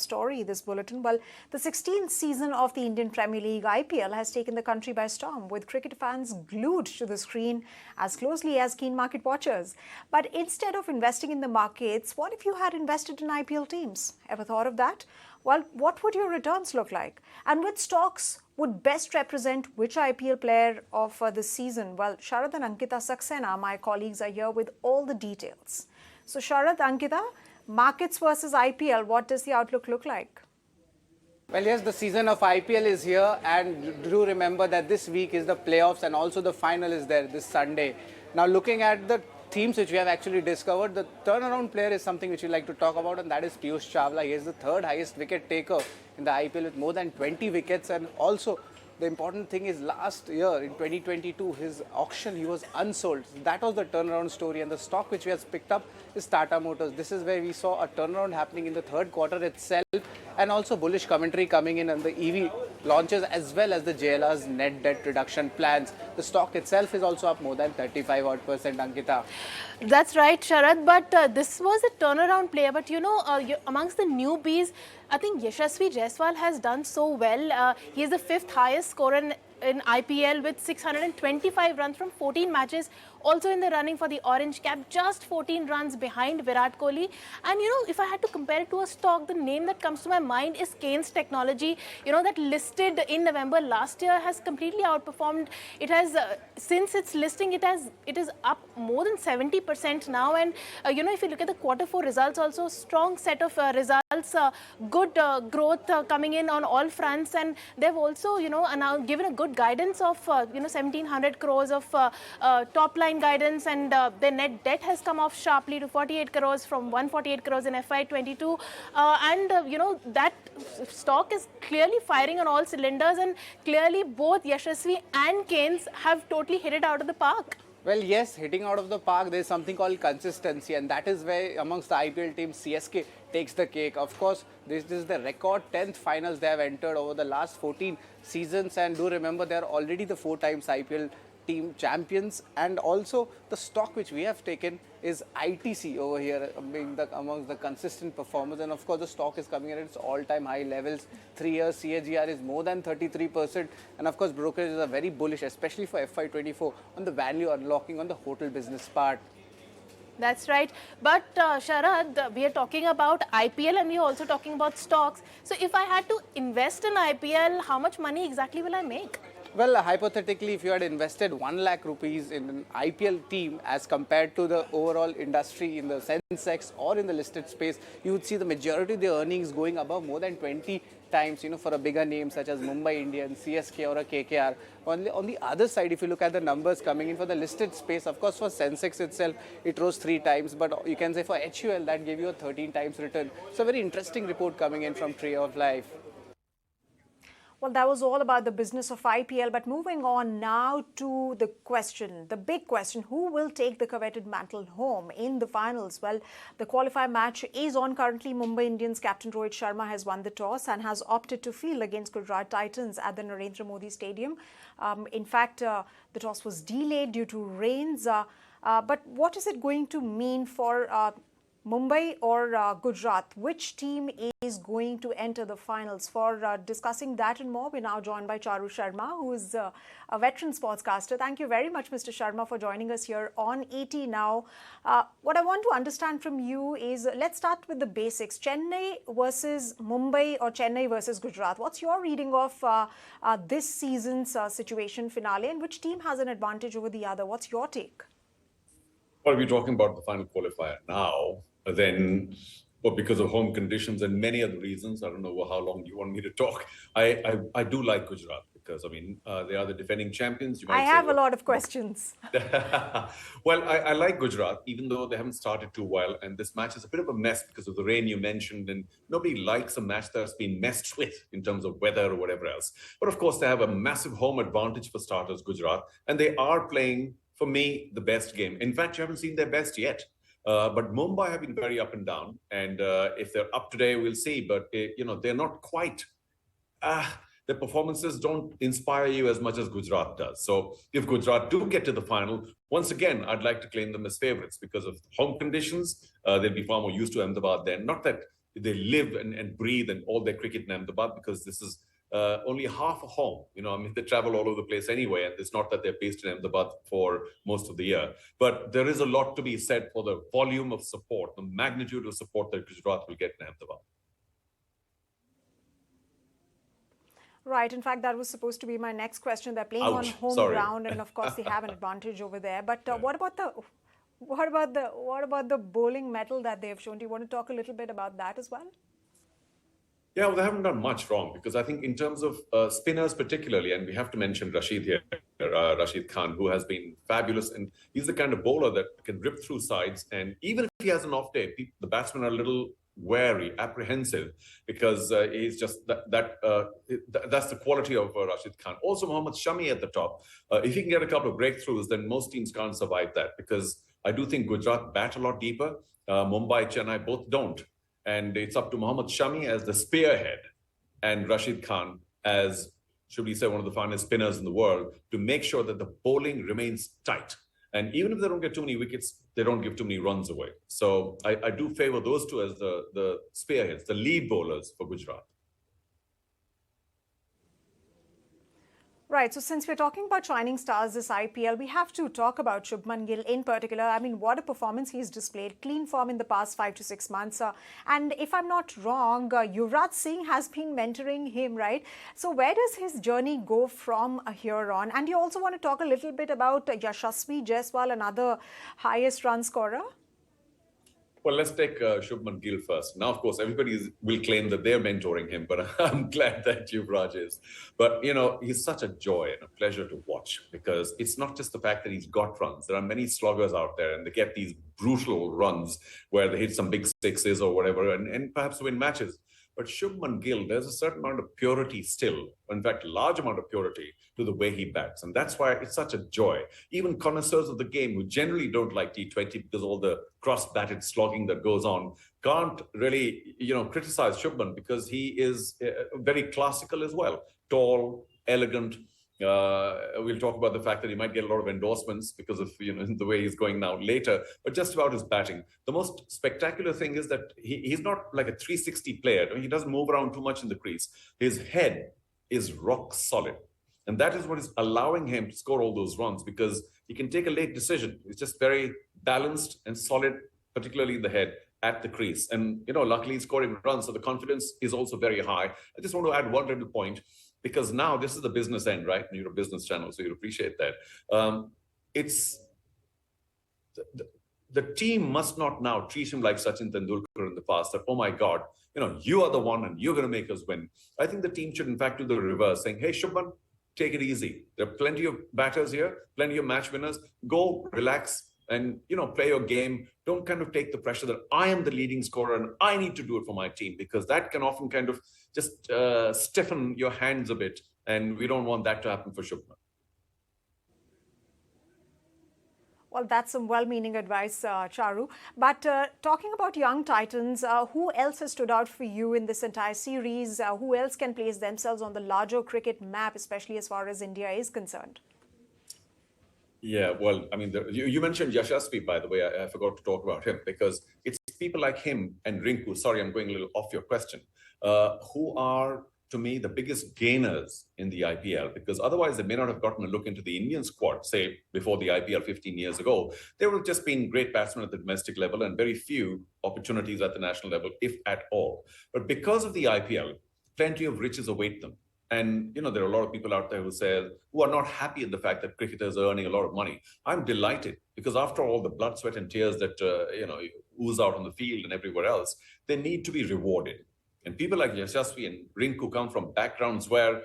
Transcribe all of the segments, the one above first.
story this bulletin. Well, the 16th season of the Indian Premier League IPL has taken the country by storm, with cricket fans glued to the screen as closely as keen market watchers. But instead of investing in the markets, what if you had invested in IPL teams? Ever thought of that? Well, what would your returns look like? And which stocks would best represent which IPL player of this season? Well, Sharad and Ankita Saxena, my colleagues, are here with all the details. So Sharad, Ankita, markets versus IPL, what does the outlook look like? Well, yes, the season of IPL is here, and do remember that this week is the playoffs and also the final is there this Sunday. Now, looking at the themes which we have actually discovered, the turnaround player is something which we like to talk about, and that is Piyush Chawla. He is the third highest wicket taker in the IPL with more than 20 wickets, and also the important thing is last year in 2022, his auction, he was unsold. That was the turnaround story, and the stock which we have picked up is Tata Motors. This is where we saw a turnaround happening in the third quarter itself, and also bullish commentary coming in on the EV launches as well as the JLR's net debt reduction plans. The stock itself is also up more than 35% Ankita. That's right, Sharad, but this was a turnaround player. But you know, amongst the newbies, I think Yashasvi Jaiswal has done so well. He is the fifth highest scorer in IPL with 625 runs from 14 matches. Also in the running for the orange cap, just 14 runs behind Virat Kohli. And you know, if I had to compare it to a stock, the name that comes to my mind is Keynes Technology. You know, that listed in November last year has completely outperformed. It has, since its listing, it is up more than 70% now. And you know, if you look at the quarter 4 results, also strong set of results, good growth coming in on all fronts. And they've also, you know, now given a good guidance of, you know, 1,700 crores of top line guidance, and their net debt has come off sharply to 48 crores from 148 crores in FY22. You know, that stock is clearly firing on all cylinders, and clearly both Yashasvi and Keynes have totally hit it out of the park. Well, yes, hitting out of the park, there is something called consistency, and that is where amongst the IPL teams, CSK takes the cake. Of course, this is the record 10th finals they have entered over the last 14 seasons, and do remember they are already the 4 times IPL team champions. And also the stock which we have taken is ITC over here, being amongst the consistent performers, and of course the stock is coming in at its all-time high levels. 3 years CAGR is more than 33%, and of course brokerages are very bullish, especially for FY24 on the value unlocking on the hotel business part. That's right. But Sharad, we are talking about IPL and we are also talking about stocks. So if I had to invest in IPL, how much money exactly will I make? Well, hypothetically, if you had invested 1 lakh rupees in an IPL team as compared to the overall industry in the Sensex or in the listed space, you would see the majority of the earnings going above more than 20 times, you know, for a bigger name such as Mumbai Indians, CSK or a KKR. On the other side, if you look at the numbers coming in for the listed space, of course, for Sensex itself, it rose 3 times, but you can say for HUL, that gave you a 13 times return. So, a very interesting report coming in from Tree of Life. Well, that was all about the business of IPL. But moving on now to the question, the big question, who will take the coveted mantle home in the finals? Well, the qualifier match is on currently. Mumbai Indians captain Rohit Sharma has won the toss and has opted to field against Gujarat Titans at the Narendra Modi Stadium. In fact, the toss was delayed due to rains. But what is it going to mean for Mumbai or Gujarat? Which team is going to enter the finals? For discussing that and more, we're now joined by Charu Sharma, who is a veteran sportscaster. Thank you very much, Mr. Sharma, for joining us here on ET Now. What I want to understand from you is, let's start with the basics. Chennai versus Mumbai or Chennai versus Gujarat. What's your reading of this season's situation finale, and which team has an advantage over the other? What's your take? Well, we're talking about the final qualifier now, then, but because of home conditions and many other reasons, I don't know how long you want me to talk. I do like Gujarat because, I mean, they are the defending champions. I have a lot of questions. Well, I like Gujarat, even though they haven't started too well. And this match is a bit of a mess because of the rain you mentioned. And nobody likes a match that's been messed with in terms of weather or whatever else. But of course, they have a massive home advantage for starters, Gujarat. And they are playing, for me, the best game. In fact, you haven't seen their best yet. But Mumbai have been very up and down. And if they're up today, we'll see. But, you know, they're not quite... their performances don't inspire you as much as Gujarat does. So if Gujarat do get to the final, once again, I'd like to claim them as favorites because of home conditions. They'll be far more used to Ahmedabad then. Not that they live and breathe and all their cricket in Ahmedabad, because this is only half a home. I mean, they travel all over the place anyway, and it's not that they're based in Ahmedabad for most of the year. But there is a lot to be said for the volume of support, the magnitude of support that Gujarat will get in Ahmedabad. Right. In fact, that was supposed to be my next question. They're playing on home ground, and of course, they have an advantage over there. But what about the bowling mettle that they have shown? Do you want to talk a little bit about that as well? Yeah, well, they haven't done much wrong, because I think in terms of spinners particularly, and we have to mention Rashid here, Rashid Khan, who has been fabulous, and he's the kind of bowler that can rip through sides, and even if he has an off day, the batsmen are a little wary, apprehensive, because he's just that's the quality of Rashid Khan. Also, Mohammad Shami at the top. If he can get a couple of breakthroughs, then most teams can't survive that, because I do think Gujarat bat a lot deeper. Mumbai, Chennai both don't. And it's up to Mohammad Shami as the spearhead and Rashid Khan as, should we say, one of the finest spinners in the world, to make sure that the bowling remains tight. And even if they don't get too many wickets, they don't give too many runs away. So I do favor those two as the spearheads, the lead bowlers for Gujarat. Right. So since we're talking about shining stars this IPL, we have to talk about Shubman Gill in particular. I mean, what a performance he's displayed. Clean form in the past 5 to 6 months. And if I'm not wrong, Yuvraj Singh has been mentoring him, right? So where does his journey go from here on? And you also want to talk a little bit about Yashasvi Jaiswal, another highest run scorer? Well, let's take Shubman Gill first. Now, of course, everybody will claim that they're mentoring him, but I'm glad that Yuvraj is. But, he's such a joy and a pleasure to watch, because it's not just the fact that he's got runs. There are many sloggers out there, and they get these brutal runs where they hit some big sixes or whatever, and perhaps win matches. But Shubman Gill, there's a certain amount of purity still, in fact, a large amount of purity to the way he bats. And that's why it's such a joy. Even connoisseurs of the game, who generally don't like T20 because all the cross-batted slogging that goes on, can't really, criticize Shubman, because he is very classical as well. Tall, elegant. We'll talk about the fact that he might get a lot of endorsements because of the way he's going now later, but just about his batting. The most spectacular thing is that he's not like a 360 player. I mean, he doesn't move around too much in the crease. His head is rock solid. And that is what is allowing him to score all those runs, because he can take a late decision. He's just very balanced and solid, particularly in the head at the crease. And, luckily he's scoring runs, so the confidence is also very high. I just want to add one little point, because now this is the business end, right? And you're a business channel, so you appreciate that. It's the team must not now treat him like Sachin Tendulkar in the past, that, oh my God, you are the one and you're going to make us win. I think the team should in fact do the reverse, saying, hey, Shubman, take it easy. There are plenty of batters here, plenty of match winners. Go, relax, and play your game. Don't kind of take the pressure that I am the leading scorer and I need to do it for my team, because that can often kind of just stiffen your hands a bit, and we don't want that to happen for Shubman. Well, that's some well-meaning advice, Charu. But talking about young titans, who else has stood out for you in this entire series? Who else can place themselves on the larger cricket map, especially as far as India is concerned? Yeah, well, I mean, you mentioned Yashasvi, by the way. I forgot to talk about him, because it's people like him and Rinku, sorry, I'm going a little off your question, who are, to me, the biggest gainers in the IPL, because otherwise they may not have gotten a look into the Indian squad, say, before the IPL 15 years ago. They would have just been great batsmen at the domestic level and very few opportunities at the national level, if at all. But because of the IPL, plenty of riches await them. And, there are a lot of people out there who are not happy in the fact that cricketers are earning a lot of money. I'm delighted, because after all the blood, sweat and tears that, ooze out on the field and everywhere else, they need to be rewarded. And people like Yashasvi and Rinku come from backgrounds where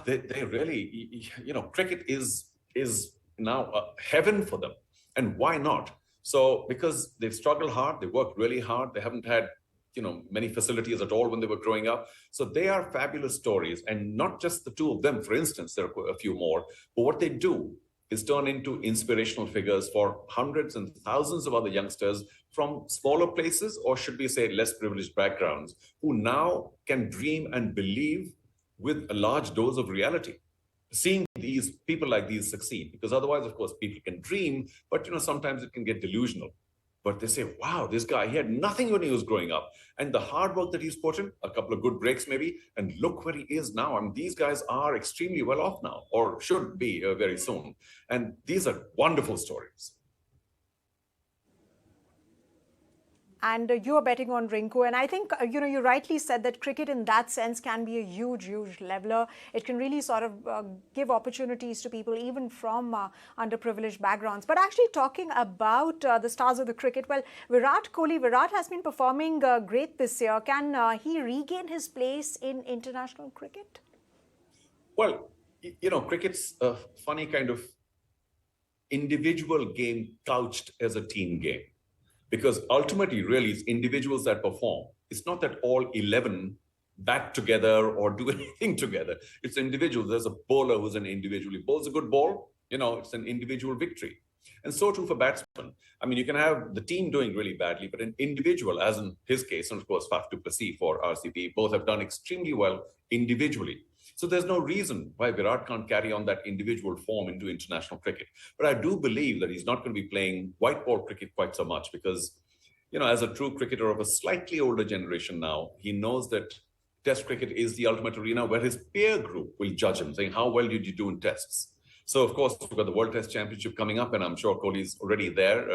they really, cricket is now heaven for them. And why not? So because they've struggled hard, they worked really hard, they haven't had many facilities at all when they were growing up. So they are fabulous stories, and not just the two of them. For instance, there are a few more, but what they do is turn into inspirational figures for hundreds and thousands of other youngsters from smaller places, or should we say less privileged backgrounds, who now can dream and believe with a large dose of reality. Seeing these people like these succeed, because otherwise, of course, people can dream, but sometimes it can get delusional. But they say, wow, this guy, he had nothing when he was growing up. And the hard work that he's put in, a couple of good breaks maybe, and look where he is now. I mean, these guys are extremely well off now, or should be very soon. And these are wonderful stories. And you are betting on Rinku. And I think, you rightly said that cricket in that sense can be a huge, huge leveler. It can really sort of give opportunities to people even from underprivileged backgrounds. But actually talking about the stars of the cricket, well, Virat has been performing great this year. Can he regain his place in international cricket? Well, cricket's a funny kind of individual game couched as a team game. Because ultimately, really, it's individuals that perform. It's not that all 11 bat together or do anything together. It's individuals. There's a bowler who's an individual. He bowls a good ball, it's an individual victory. And so too for batsmen. I mean, you can have the team doing really badly, but an individual, as in his case, and of course, Faf du Plessis for RCB, both have done extremely well individually. So there's no reason why Virat can't carry on that individual form into international cricket. But I do believe that he's not going to be playing white ball cricket quite so much because, as a true cricketer of a slightly older generation now, he knows that Test cricket is the ultimate arena where his peer group will judge him, saying, how well did you do in tests? So, of course, we've got the World Test Championship coming up, and I'm sure Kohli's already there,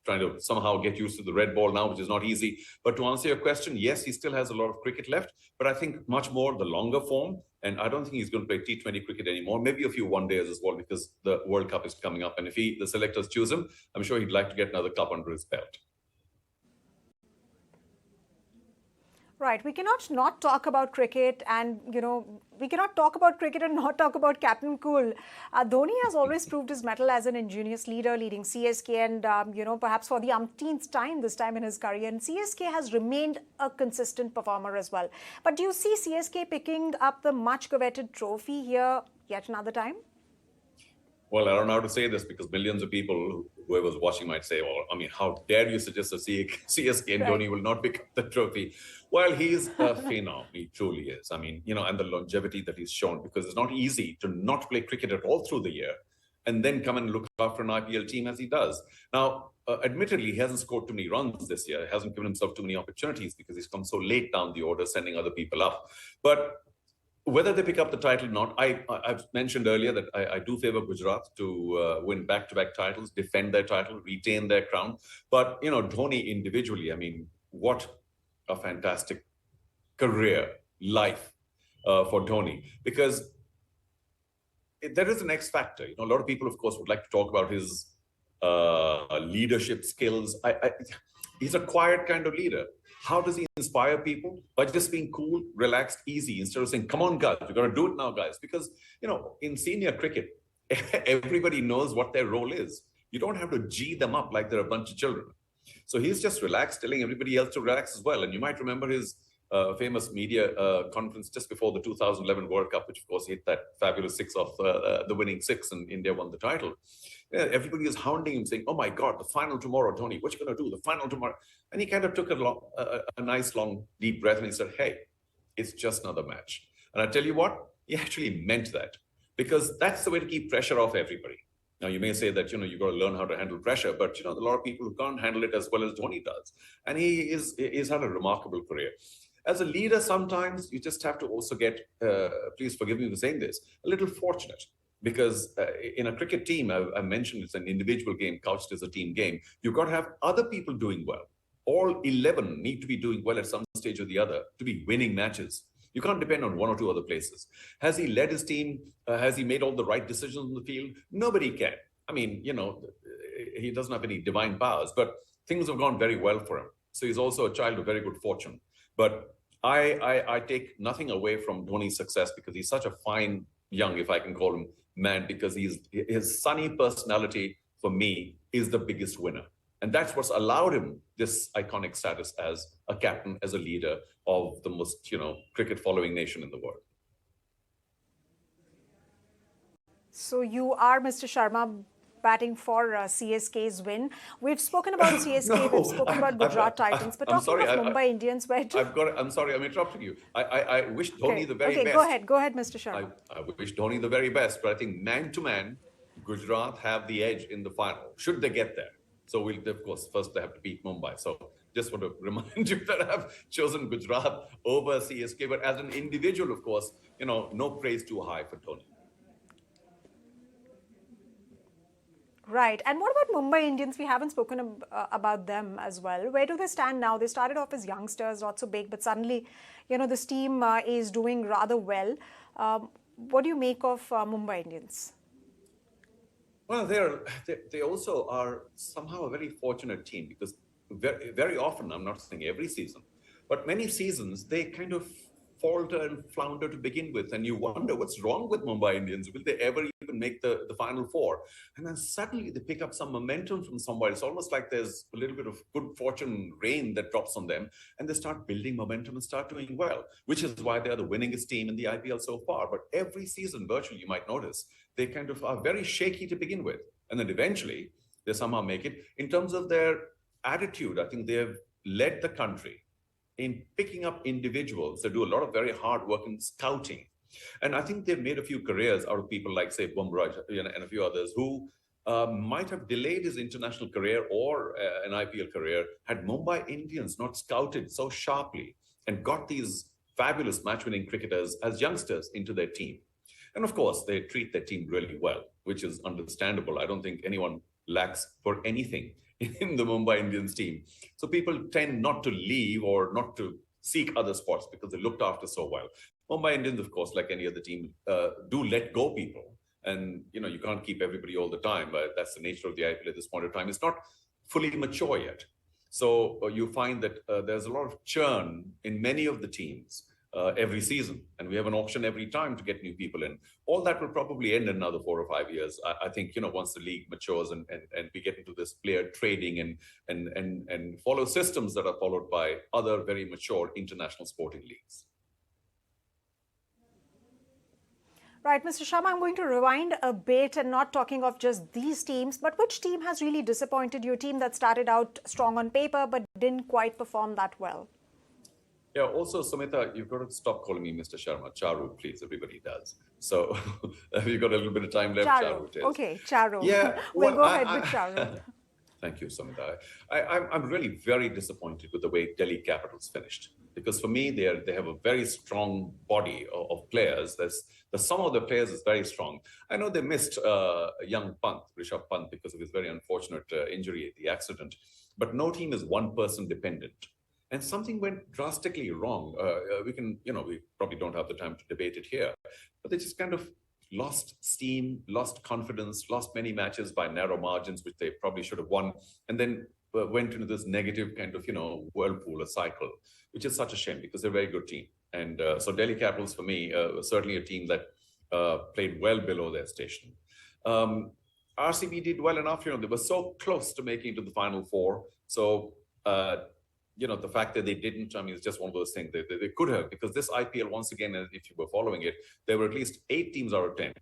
trying to somehow get used to the red ball now, which is not easy. But to answer your question, yes, he still has a lot of cricket left, but I think much more the longer form. And I don't think he's going to play T20 cricket anymore. Maybe a few one-days as well, because the World Cup is coming up. And if the selectors choose him, I'm sure he'd like to get another cup under his belt. Right. We cannot not talk about cricket and, we cannot talk about cricket and not talk about Captain Cool. Dhoni has always proved his mettle as an ingenious leader, leading CSK and, perhaps for the umpteenth time this time in his career. And CSK has remained a consistent performer as well. But do you see CSK picking up the much coveted trophy here yet another time? Well, I don't know how to say this because millions of people, whoever's watching might say, well, I mean, how dare you suggest that CSK and Dhoni will not pick up the trophy? Well, he's a phenom. He truly is. I mean, and the longevity that he's shown, because it's not easy to not play cricket at all through the year and then come and look after an IPL team as he does. Now, admittedly, he hasn't scored too many runs this year. He hasn't given himself too many opportunities because he's come so late down the order, sending other people up. But whether they pick up the title or not, I've mentioned earlier that I do favor Gujarat to win back-to-back titles, defend their title, retain their crown. But, Dhoni individually, I mean, what a fantastic career, life for Dhoni. Because there is an X factor. A lot of people, of course, would like to talk about his leadership skills. He's a quiet kind of leader. How does he inspire people? By just being cool, relaxed, easy, instead of saying, come on, guys, we've got to do it now, guys. Because, in senior cricket, everybody knows what their role is. You don't have to G them up like they're a bunch of children. So he's just relaxed, telling everybody else to relax as well. And you might remember his famous media conference just before the 2011 World Cup, which, of course, hit that fabulous six of the winning six, and India won the title. Yeah, everybody is hounding him, saying, oh, my God, the final tomorrow, Dhoni, what you going to do? The final tomorrow. And he kind of took a nice, long, deep breath, and he said, hey, it's just another match. And I tell you what, he actually meant that, because that's the way to keep pressure off everybody. Now, you may say that, you've got to learn how to handle pressure, but, a lot of people who can't handle it as well as Dhoni does. And he's had a remarkable career. As a leader, sometimes you just have to also get, please forgive me for saying this, a little fortunate. Because in a cricket team, I mentioned it's an individual game couched as a team game. You've got to have other people doing well. All 11 need to be doing well at some stage or the other to be winning matches. You can't depend on one or two other places. Has he led his team? Has he made all the right decisions on the field? Nobody can. I mean, he doesn't have any divine powers, but things have gone very well for him. So he's also a child of very good fortune. But I take nothing away from Dhoni's success because he's such a fine, young, if I can call him, man, because his sunny personality, for me, is the biggest winner. And that's what's allowed him this iconic status as a captain, as a leader of the most, cricket following nation in the world. So you are, Mr. Sharma, batting for CSK's win. We've spoken about CSK, we've spoken about Gujarat Titans, but talking of Mumbai Indians, I'm sorry, I'm interrupting you. I wish Dhoni the very best. Go ahead, Mr. Sharma. I wish Dhoni the very best, but I think man to man, Gujarat have the edge in the final, should they get there. So we'll, of course, first they have to beat Mumbai. So just want to remind you that I've chosen Gujarat over CSK. But as an individual, of course, no praise too high for Dhoni. Right. And what about Mumbai Indians? We haven't spoken about them as well. Where do they stand now? They started off as youngsters, not so big, but suddenly, this team is doing rather well. What do you make of Mumbai Indians? Well, they also are somehow a very fortunate team because very, very often, I'm not saying every season, but many seasons, they kind of falter and flounder to begin with. And you wonder what's wrong with Mumbai Indians. Will they ever even make the Final Four? And then suddenly they pick up some momentum from somewhere. It's almost like there's a little bit of good fortune rain that drops on them. And they start building momentum and start doing well, which is why they are the winningest team in the IPL so far. But every season, virtually, you might notice, they kind of are very shaky to begin with. And then eventually, they somehow make it. In terms of their attitude, I think they have led the country in picking up individuals that do a lot of very hard work in scouting. And I think they've made a few careers out of people like, say, Bumrah and a few others who might have delayed his international career or an IPL career had Mumbai Indians not scouted so sharply and got these fabulous match-winning cricketers as youngsters into their team. And of course, they treat their team really well, which is understandable. I don't think anyone lacks for anything in the Mumbai Indians team. So people tend not to leave or not to seek other spots because they're looked after so well. Mumbai Indians, of course, like any other team, do let go people. And, you can't keep everybody all the time, but that's the nature of the IPL at this point of time. It's not fully mature yet. So you find that there's a lot of churn in many of the teams every season. And we have an auction every time to get new people in. All that will probably end in another 4 or 5 years. I think, once the league matures and we get into this player trading and follow systems that are followed by other very mature international sporting leagues. Right, Mr. Sharma, I'm going to rewind a bit and not talking of just these teams, but which team has really disappointed you? A team that started out strong on paper but didn't quite perform that well? Yeah, also, Sumita, you've got to stop calling me Mr. Sharma. Charu, please. Everybody does. So have you got a little bit of time left, Charu? Charu. Okay, Charu. Yeah, we'll go ahead with Charu. Thank you, Sumita. I'm really very disappointed with the way Delhi Capitals finished. Because for me, they have a very strong body of players. The sum of the players is very strong. I know they missed young Pant, Rishabh Pant, because of his very unfortunate injury, the accident. But no team is one-person dependent. And something went drastically wrong. We probably don't have the time to debate it here, but they just kind of lost steam, lost confidence, lost many matches by narrow margins, which they probably should have won, and then went into this negative kind of, whirlpool, a cycle, which is such a shame because they're a very good team. And so Delhi Capitals, for me, was certainly a team that played well below their station. RCB did well enough. They were so close to making it to the Final Four. So, the fact that they didn't, it's just one of those things. They could have, because this IPL, once again, if you were following it, there were at least 8 teams out of 10,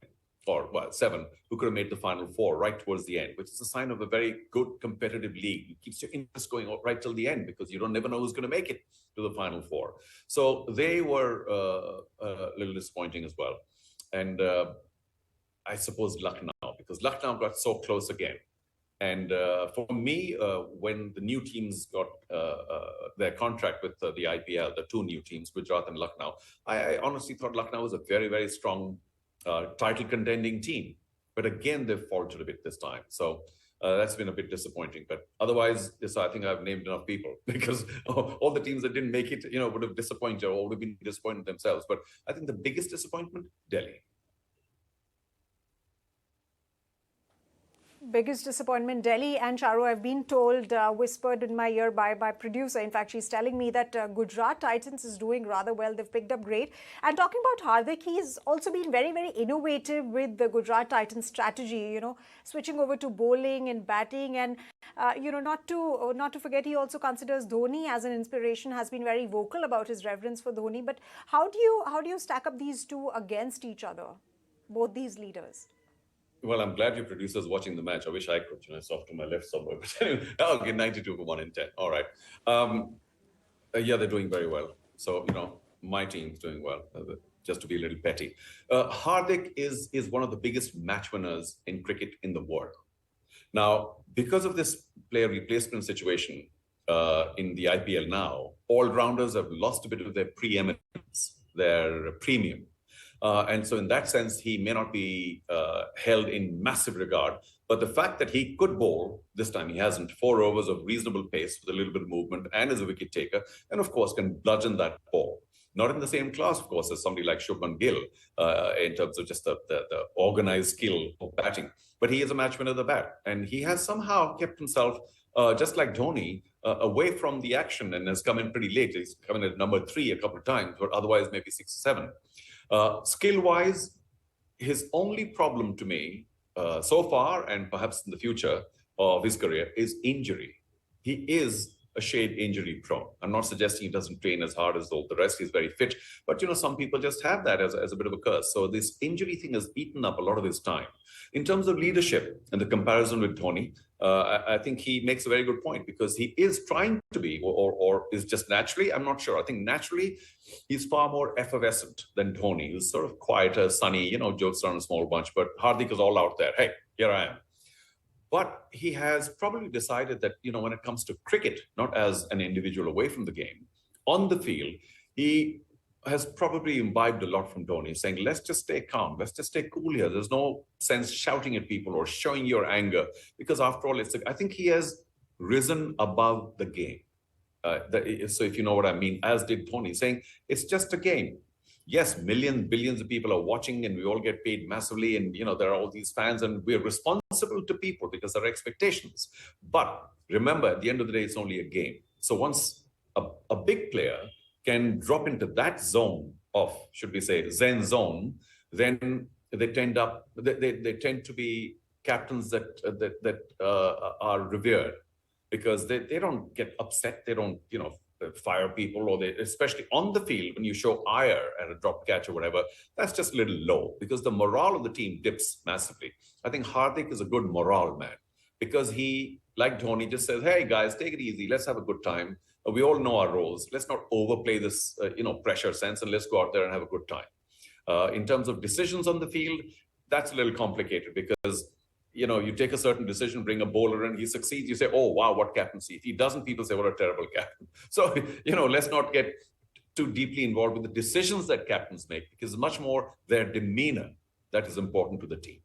or 7, who could have made the Final Four right towards the end, which is a sign of a very good competitive league. It keeps your interest going right till the end because you don't never know who's going to make it to the Final Four. So they were a little disappointing as well. And I suppose Lucknow, because Lucknow got so close again. And for me, when the new teams got their contract with the IPL, the 2 new teams, Gujarat and Lucknow, I honestly thought Lucknow was a very, very strong title contending team. But again, they've faltered a bit this time. So that's been a bit disappointing. But otherwise, I think I've named enough people because all the teams that didn't make it, would have disappointed or would have been disappointed themselves. But I think the biggest disappointment, Delhi. Biggest disappointment, Delhi. And Charu, I've been told, whispered in my ear by producer. In fact, she's telling me that Gujarat Titans is doing rather well. They've picked up great. And talking about Hardik, he's also been very, very innovative with the Gujarat Titans strategy, switching over to bowling and batting. And, not to forget, he also considers Dhoni as an inspiration, has been very vocal about his reverence for Dhoni. But how do you stack up these two against each other, both these leaders? Well, I'm glad your producer's watching the match. I wish I could. It's off to my left somewhere. But anyway, I'll get 92 for 1 in 10. All right. Yeah, they're doing very well. So, my team's doing well, just to be a little petty. Hardik is one of the biggest match winners in cricket in the world. Now, because of this player replacement situation in the IPL now, all-rounders have lost a bit of their preeminence, their premium. And so in that sense, he may not be held in massive regard. But the fact that he could bowl, this time he hasn't, 4 overs of reasonable pace with a little bit of movement and is a wicket taker, and of course can bludgeon that ball. Not in the same class, of course, as somebody like Shubman Gill in terms of just the organized skill of batting. But he is a match winner of the bat. And he has somehow kept himself, just like Dhoni, away from the action and has come in pretty late. He's come in at number 3 a couple of times, but otherwise maybe 6 or 7. Skill-wise, his only problem to me so far, and perhaps in the future of his career, is injury. He is a shade injury prone. I'm not suggesting he doesn't train as hard as all the rest. He's very fit. But, some people just have that as a bit of a curse. So this injury thing has eaten up a lot of his time. In terms of leadership and the comparison with Dhoni, I think he makes a very good point because he is trying to be, or is just naturally, I'm not sure. I think naturally, he's far more effervescent than Dhoni. He's sort of quieter, sunny, jokes around a small bunch. But Hardik is all out there. Hey, here I am. But he has probably decided that, when it comes to cricket, not as an individual away from the game, on the field, he has probably imbibed a lot from Dhoni, saying, let's just stay calm. Let's just stay cool here. There's no sense shouting at people or showing your anger because after all, I think he has risen above the game. So if you know what I mean, as did Dhoni, saying it's just a game. Yes, millions, billions of people are watching and we all get paid massively and, there are all these fans and we're responsible to people because there are expectations. But remember, at the end of the day, it's only a game. So once a big player can drop into that zone of, should we say, Zen zone, then they tend to be captains that are revered because they don't get upset. They don't, fire people, or they, especially on the field, when you show ire at a drop catch or whatever, that's just a little low because the morale of the team dips massively. I think Hardik is a good morale man because he, like Dhoni, just says, hey guys, take it easy. Let's have a good time. We all know our roles. Let's not overplay this, pressure sense and let's go out there and have a good time. In terms of decisions on the field, that's a little complicated because you take a certain decision, bring a bowler and he succeeds, you say, oh, wow, what captaincy. If he doesn't, people say, what a terrible captain. So, let's not get too deeply involved with the decisions that captains make because it's much more their demeanor that is important to the team.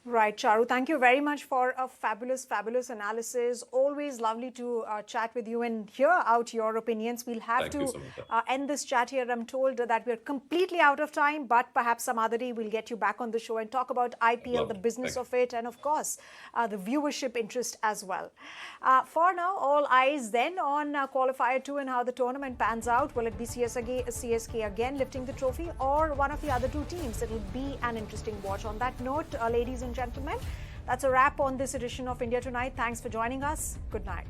Right, Charu. Thank you very much for a fabulous, fabulous analysis. Always lovely to chat with you and hear out your opinions. We'll have to end this chat here. I'm told that we're completely out of time, but perhaps some other day we'll get you back on the show and talk about IPL, the business of it, and of course, the viewership interest as well. For now, all eyes then on Qualifier 2 and how the tournament pans out. Will it be CSK again lifting the trophy or one of the other 2 teams? It will be an interesting watch. On that note, ladies and gentlemen, that's a wrap on this edition of India Tonight. Thanks for joining us. Good night.